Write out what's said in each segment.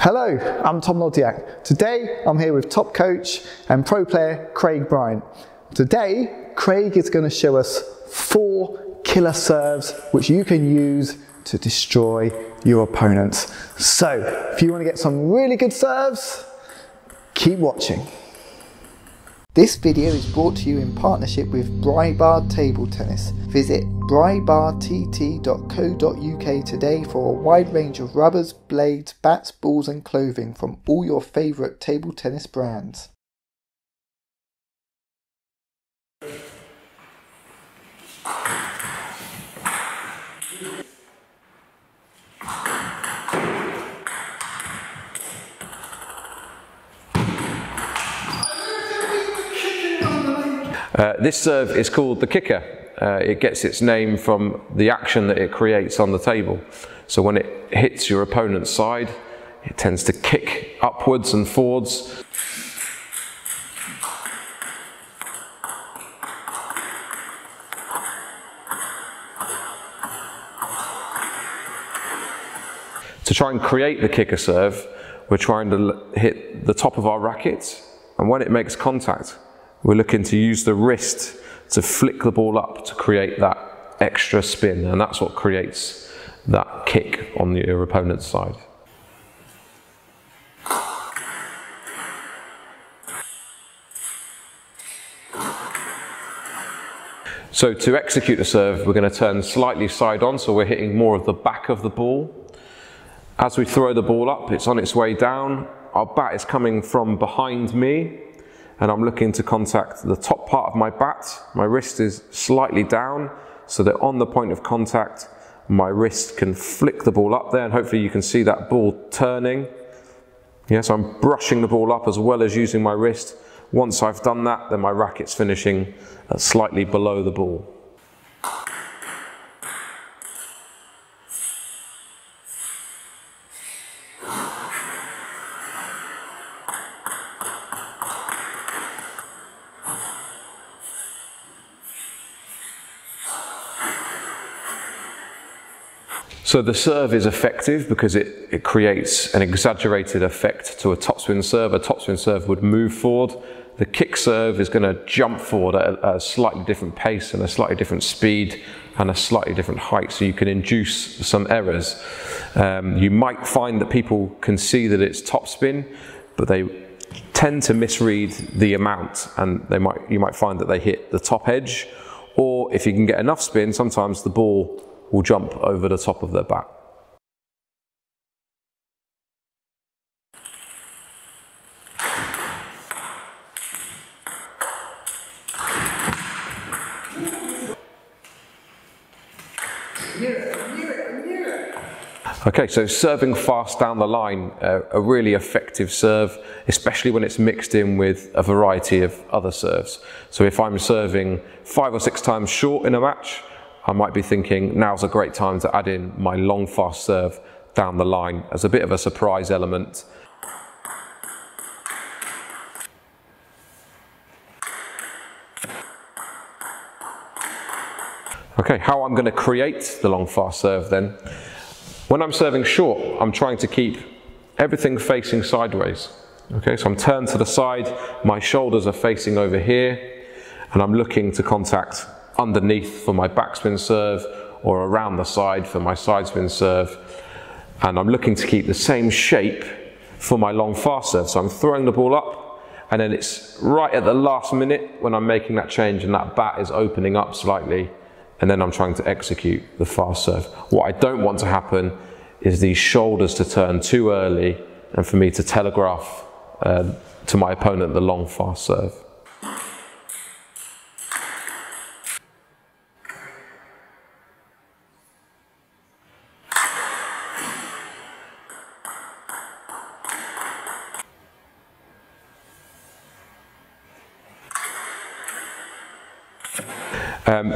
Hello, I'm Tom Lodziak. Today I'm here with top coach and pro player Craig Bryant. Today Craig is going to show us 4 killer serves which you can use to destroy your opponents. So if you want to get some really good serves, keep watching. This video is brought to you in partnership with Brybard Table Tennis. Visit brybardtt.co.uk today for a wide range of rubbers, blades, bats, balls and clothing from all your favourite table tennis brands. This serve is called the kicker. It gets its name from the action that it creates on the table. So when it hits your opponent's side, it tends to kick upwards and forwards. To try and create the kicker serve, we're trying to hit the top of our racket, and when it makes contact, we're looking to use the wrist to flick the ball up to create that extra spin, and that's what creates that kick on your opponent's side. So to execute the serve, we're going to turn slightly side on, so we're hitting more of the back of the ball. As we throw the ball up, it's on its way down. Our bat is coming from behind me, and I'm looking to contact the top part of my bat. My wrist is slightly down, so that on the point of contact, my wrist can flick the ball up there, and hopefully you can see that ball turning. So I'm brushing the ball up as well as using my wrist. Once I've done that, then my racket's finishing slightly below the ball. So the serve is effective because it creates an exaggerated effect to a topspin serve. A topspin serve would move forward. The kick serve is going to jump forward at a slightly different pace and a slightly different speed and a slightly different height, so you can induce some errors. You might find that people can see that it's topspin, but they tend to misread the amount, and you might find that they hit the top edge, or if you can get enough spin, sometimes the ball will jump over the top of their bat. Okay, so serving fast down the line, a really effective serve, especially when it's mixed in with a variety of other serves. So if I'm serving 5 or 6 times short in a match, I might be thinking now's a great time to add in my long fast serve down the line as a bit of a surprise element. Okay, how I'm going to create the long fast serve then. When I'm serving short, I'm trying to keep everything facing sideways. Okay, so I'm turned to the side, my shoulders are facing over here, and I'm looking to contact underneath for my backspin serve or around the side for my sidespin serve, and I'm looking to keep the same shape for my long fast serve. So I'm throwing the ball up, and then it's right at the last minute when I'm making that change and that bat is opening up slightly, and then I'm trying to execute the fast serve. What I don't want to happen is these shoulders to turn too early and for me to telegraph to my opponent the long fast serve.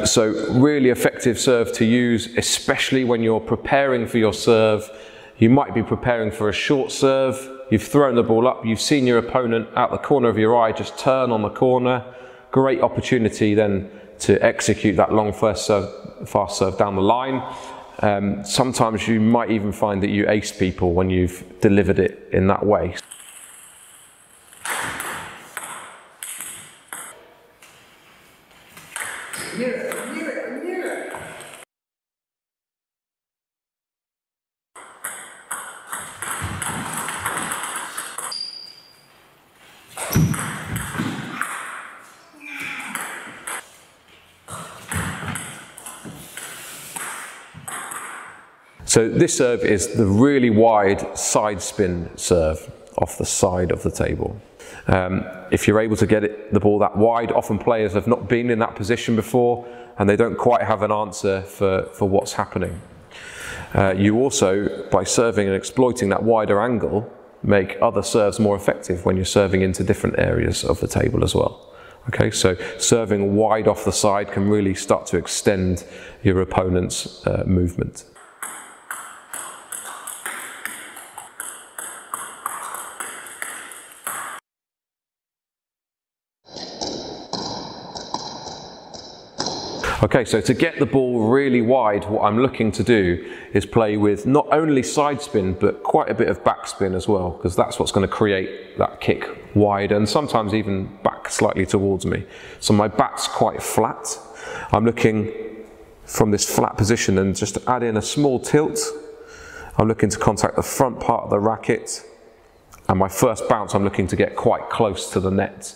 So really effective serve to use, especially when you're preparing for your serve. You might be preparing for a short serve, you've thrown the ball up, you've seen your opponent out the corner of your eye just turn on the corner. Great opportunity then to execute that long fast serve down the line. Sometimes you might even find that you ace people when you've delivered it in that way. So this serve is the really wide side spin serve off the side of the table. If you're able to get the ball that wide, often players have not been in that position before and they don't quite have an answer for what's happening. You also, by serving and exploiting that wider angle, make other serves more effective when you're serving into different areas of the table as well. Okay, so serving wide off the side can really start to extend your opponent's movement. Okay, so to get the ball really wide, what I'm looking to do is play with not only side spin, but quite a bit of backspin as well, because that's what's going to create that kick wide and sometimes even back slightly towards me. So my bat's quite flat. I'm looking from this flat position and just to add in a small tilt. I'm looking to contact the front part of the racket, and my first bounce I'm looking to get quite close to the net.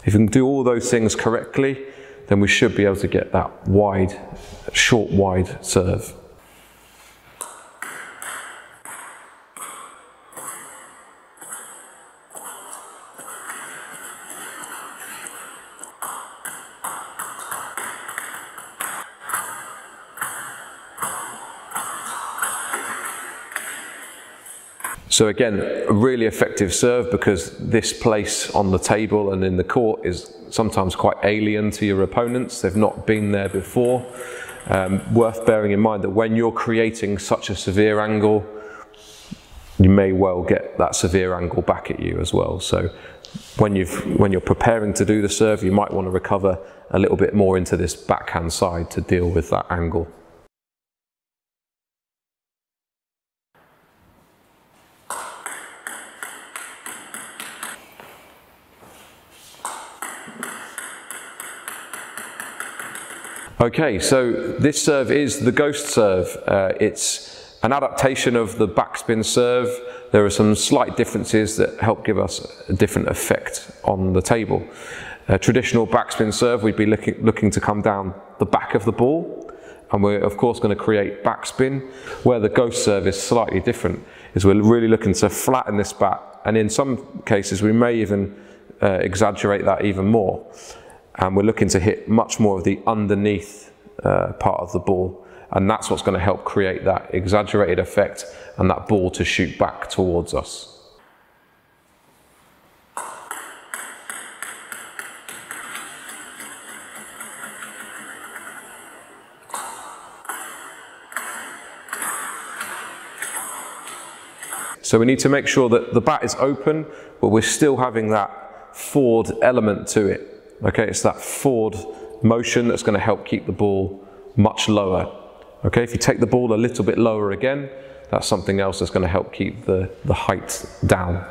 If you can do all those things correctly, then we should be able to get that wide, short wide serve. So again, a really effective serve because this place on the table and in the court is sometimes quite alien to your opponents. They've not been there before. Worth bearing in mind that when you're creating such a severe angle, you may well get that severe angle back at you as well. So when you're preparing to do the serve, you might want to recover a little bit more into this backhand side to deal with that angle. Okay, so this serve is the ghost serve. It's an adaptation of the backspin serve. There are some slight differences that help give us a different effect on the table. A traditional backspin serve, we'd be looking to come down the back of the ball, and we're of course going to create backspin. Where the ghost serve is slightly different, is we're really looking to flatten this bat, and in some cases we may even exaggerate that even more. And we're looking to hit much more of the underneath part of the ball, and that's what's going to help create that exaggerated effect and that ball to shoot back towards us. So we need to make sure that the bat is open, but we're still having that forward element to it. Okay, it's that forward motion that's going to help keep the ball much lower. Okay, if you take the ball a little bit lower again, that's something else that's going to help keep the height down.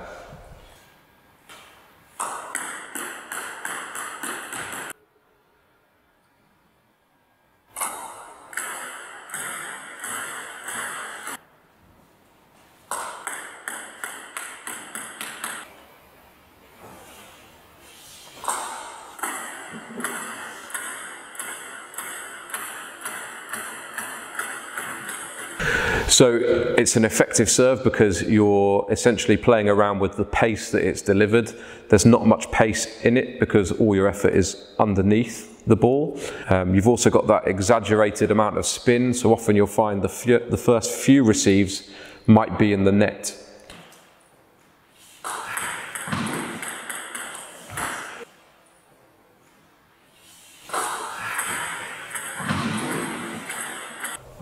So it's an effective serve because you're essentially playing around with the pace that it's delivered. There's not much pace in it because all your effort is underneath the ball. You've also got that exaggerated amount of spin, so often you'll find the first few receives might be in the net.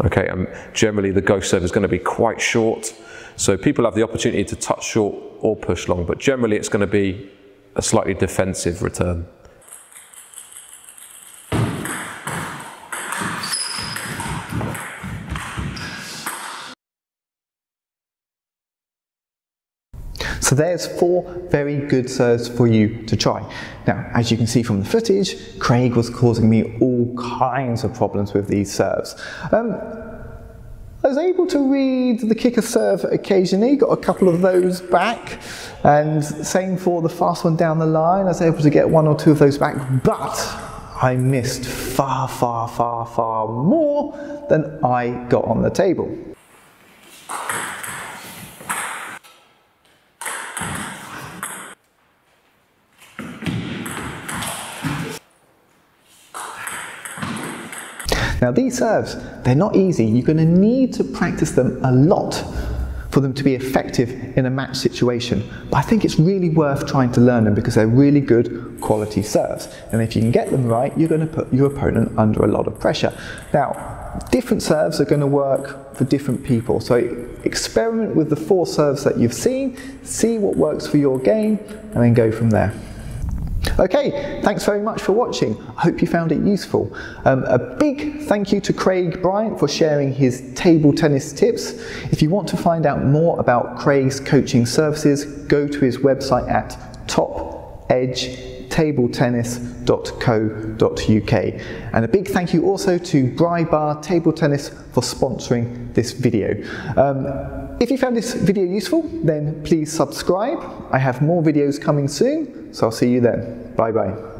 Okay, and generally the ghost serve is going to be quite short, so people have the opportunity to touch short or push long, but generally it's going to be a slightly defensive return. So there's 4 very good serves for you to try. Now, as you can see from the footage, Craig was causing me all kinds of problems with these serves. I was able to read the kicker serve occasionally, got a couple of those back, and same for the fast one down the line, I was able to get 1 or 2 of those back, but I missed far, far, far, far more than I got on the table. Now these serves, they're not easy. You're going to need to practice them a lot for them to be effective in a match situation. But I think it's really worth trying to learn them because they're really good quality serves. And if you can get them right, you're going to put your opponent under a lot of pressure. Now, different serves are going to work for different people. So experiment with the 4 serves that you've seen, see what works for your game, and then go from there. Okay, thanks very much for watching. I hope you found it useful. A big thank you to Craig Bryant for sharing his table tennis tips. If you want to find out more about Craig's coaching services, go to his website at topedgetabletennis.co.uk. And a big thank you also to Bry Bar Table Tennis for sponsoring this video. If you found this video useful, then please subscribe. I have more videos coming soon, so I'll see you then. Bye bye.